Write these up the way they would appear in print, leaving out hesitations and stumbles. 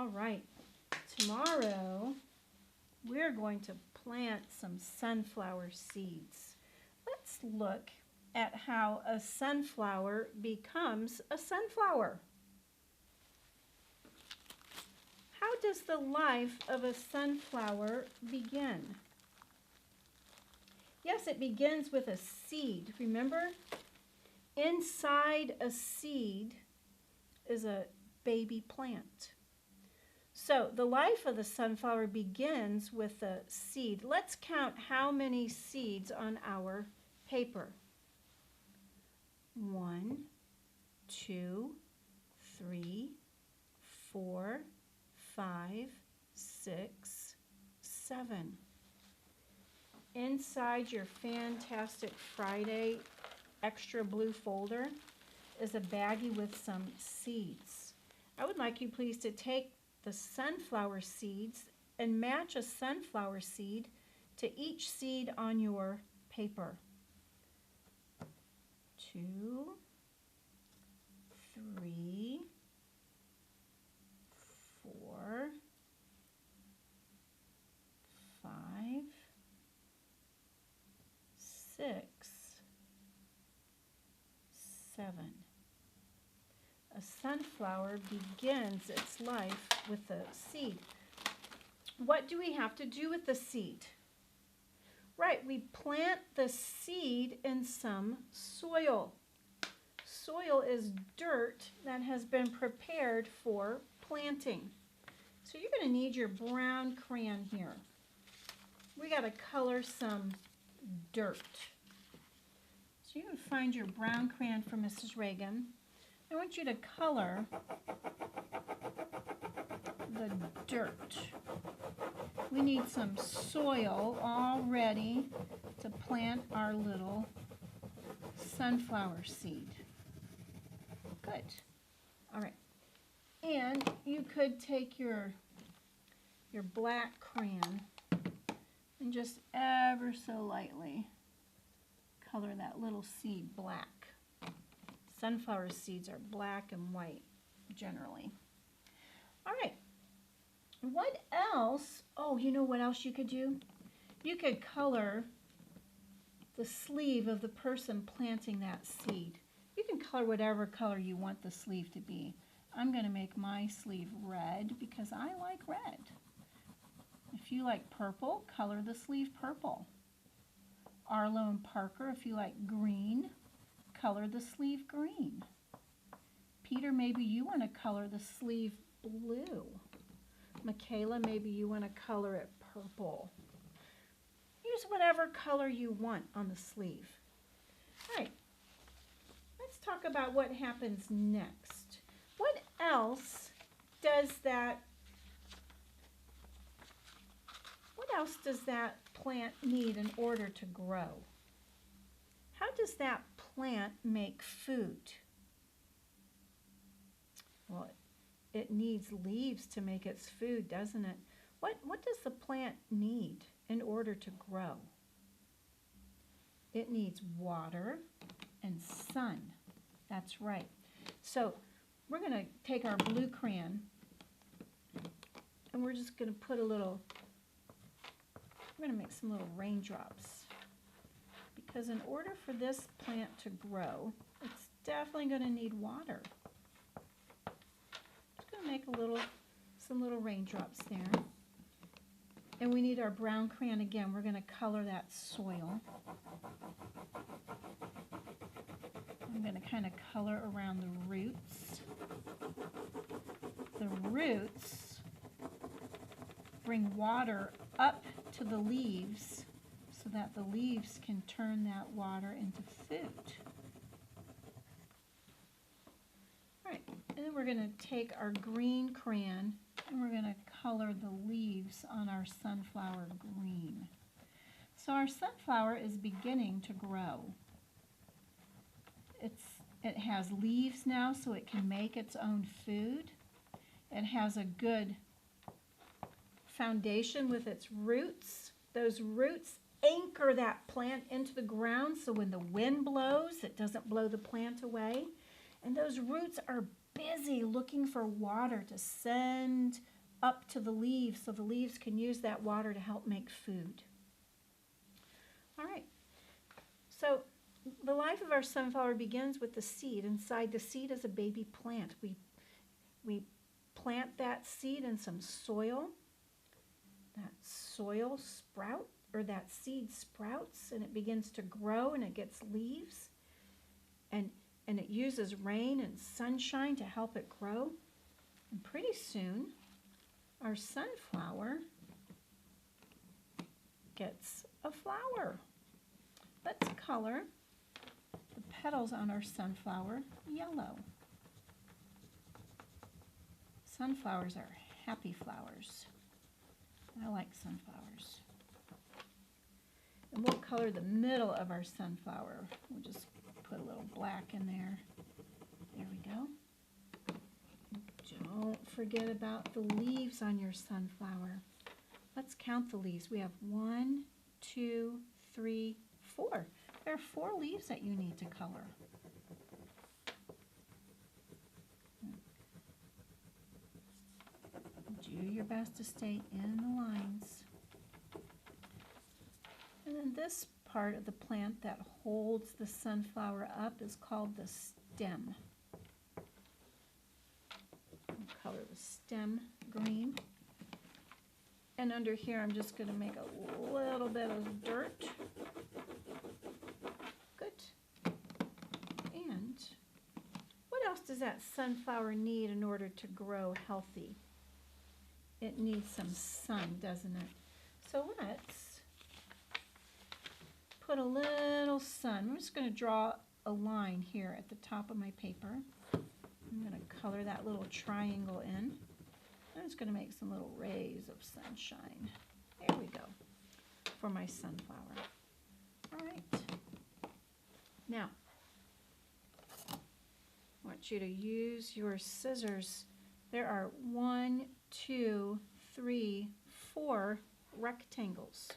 All right, tomorrow we're going to plant some sunflower seeds. Let's look at how a sunflower becomes a sunflower. How does the life of a sunflower begin? Yes, it begins with a seed. Remember, inside a seed is a baby plant. So the life of the sunflower begins with a seed. Let's count how many seeds on our paper. 1, 2, 3, 4, 5, 6, 7. Inside your Fantastic Friday extra blue folder is a baggie with some seeds. I would like you please to take the sunflower seeds and match a sunflower seed to each seed on your paper. 2, 3, 4, 5, 6, 7. A sunflower begins its life with a seed. What do we have to do with the seed? Right, we plant the seed in some soil. Soil is dirt that has been prepared for planting. So you're going to need your brown crayon here. We got to color some dirt. So you can find your brown crayon from Mrs. Reagan. I want you to color the dirt. We need some soil all ready to plant our little sunflower seed. Good. All right. And you could take your black crayon and just ever so lightly color that little seed black. Sunflower seeds are black and white generally. All right. What else? Oh, you know what else you could do? You could color the sleeve of the person planting that seed. You can color whatever color you want the sleeve to be. I'm going to make my sleeve red because I like red. If you like purple, color the sleeve purple. Arlo and Parker, if you like green, color the sleeve green. Peter, maybe you want to color the sleeve blue. Michaela, maybe you want to color it purple. Use whatever color you want on the sleeve. All right, let's talk about what happens next. What else does that plant need in order to grow? How does that plant make food? Well, it needs leaves to make its food, doesn't it? What does the plant need in order to grow? It needs water and sun. That's right. So we're going to take our blue crayon and we're just going to put we're going to make some little raindrops. Because in order for this plant to grow, it's definitely going to need water. Just going to make some little raindrops there. And we need our brown crayon again. We're going to color that soil. I'm going to kind of color around the roots. The roots bring water up to the leaves so that the leaves can turn that water into food. All right, and then we're going to take our green crayon and we're going to color the leaves on our sunflower green. So our sunflower is beginning to grow. It has leaves now so it can make its own food. It has a good foundation with its roots. Those roots anchor that plant into the ground so when the wind blows, it doesn't blow the plant away. And those roots are busy looking for water to send up to the leaves so the leaves can use that water to help make food. All right, so the life of our sunflower begins with the seed. Inside the seed is a baby plant. We plant that seed in some soil. That soil that seed sprouts and it begins to grow and it gets leaves and it uses rain and sunshine to help it grow. And pretty soon our sunflower gets a flower. Let's color the petals on our sunflower yellow. Sunflowers are happy flowers. I like sunflowers. And we'll color the middle of our sunflower. We'll just put a little black in there. There we go. Don't forget about the leaves on your sunflower. Let's count the leaves. We have 1, 2, 3, 4. There are 4 leaves that you need to color. Do your best to stay in the lines. And then this part of the plant that holds the sunflower up is called the stem. I'll color the stem green. And under here I'm just going to make a little bit of dirt. Good. And what else does that sunflower need in order to grow healthy? It needs some sun, doesn't it? So let's put a little sun. I'm just going to draw a line here at the top of my paper. I'm going to color that little triangle in. I'm just going to make some little rays of sunshine. There we go, for my sunflower. All right. Now, I want you to use your scissors. There are 1, 2, 3, 4 rectangles.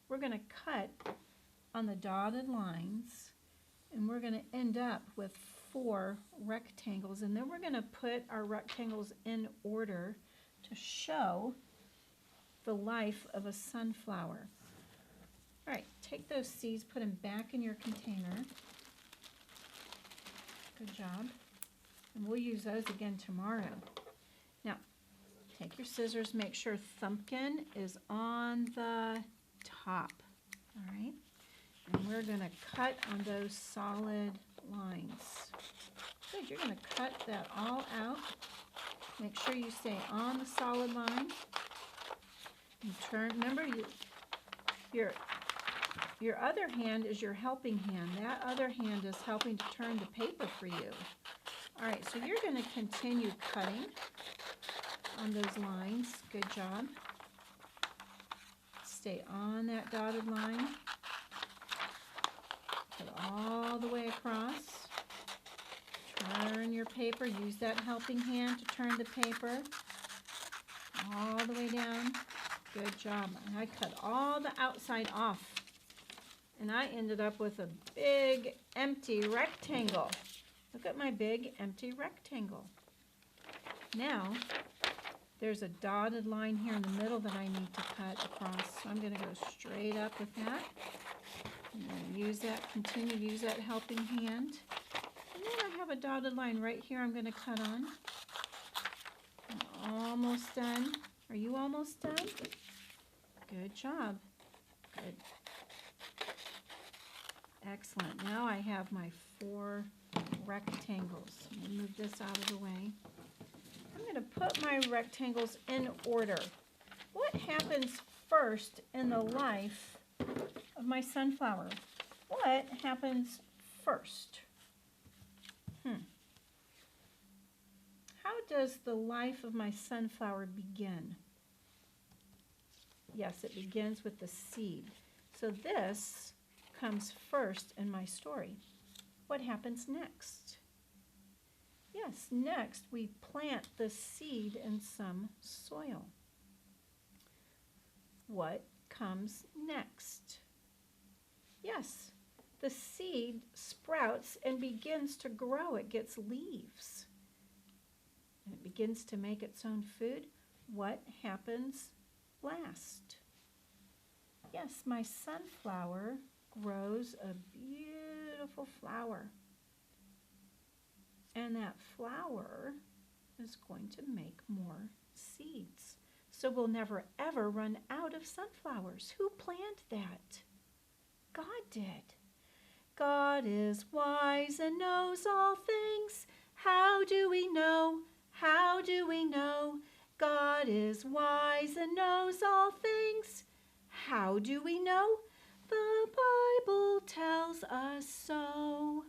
We're going to cut on the dotted lines and we're going to end up with 4 rectangles, and then we're going to put our rectangles in order to show the life of a sunflower. All right, take those seeds, put them back in your container. Good job. And we'll use those again tomorrow. Now, take your scissors, make sure thumbkin is on the top, all right? And we're going to cut on those solid lines. Good, you're going to cut that all out. Make sure you stay on the solid line. And turn, remember, your other hand is your helping hand. That other hand is helping to turn the paper for you. All right, so you're going to continue cutting on those lines. Good job. Stay on that dotted line. Cut all the way across. Turn your paper. Use that helping hand to turn the paper all the way down. Good job. I cut all the outside off, and I ended up with a big empty rectangle. Look at my big empty rectangle. Now, there's a dotted line here in the middle that I need to cut across. So I'm going to go straight up with that. I'm going to use that, continue to use that helping hand. And then I have a dotted line right here I'm going to cut on. I'm almost done. Are you almost done? Good job. Good. Excellent. Now I have my 4 rectangles. I'm going to move this out of the way. I'm going to put my rectangles in order. What happens first in the life of my sunflower? What happens first? How does the life of my sunflower begin? Yes, it begins with the seed. So this comes first in my story. What happens next? Yes, next we plant the seed in some soil. What comes next? Yes, the seed sprouts and begins to grow. It gets leaves. And it begins to make its own food. What happens last? Yes, my sunflower grows a beautiful flower. And that flower is going to make more seeds. So we'll never ever run out of sunflowers. Who planned that? God did. God is wise and knows all things. How do we know? How do we know? God is wise and knows all things. How do we know? The Bible tells us so.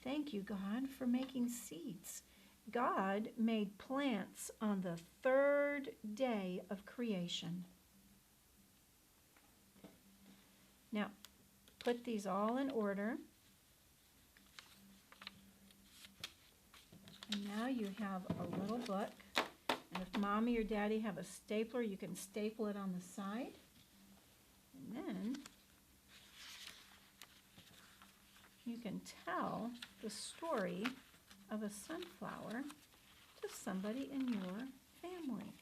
Thank you, God, for making seeds. God made plants on the third day of creation. Now, put these all in order. And now you have a little book. And if Mommy or Daddy have a stapler, you can staple it on the side. And then you can tell the story of a sunflower to somebody in your family.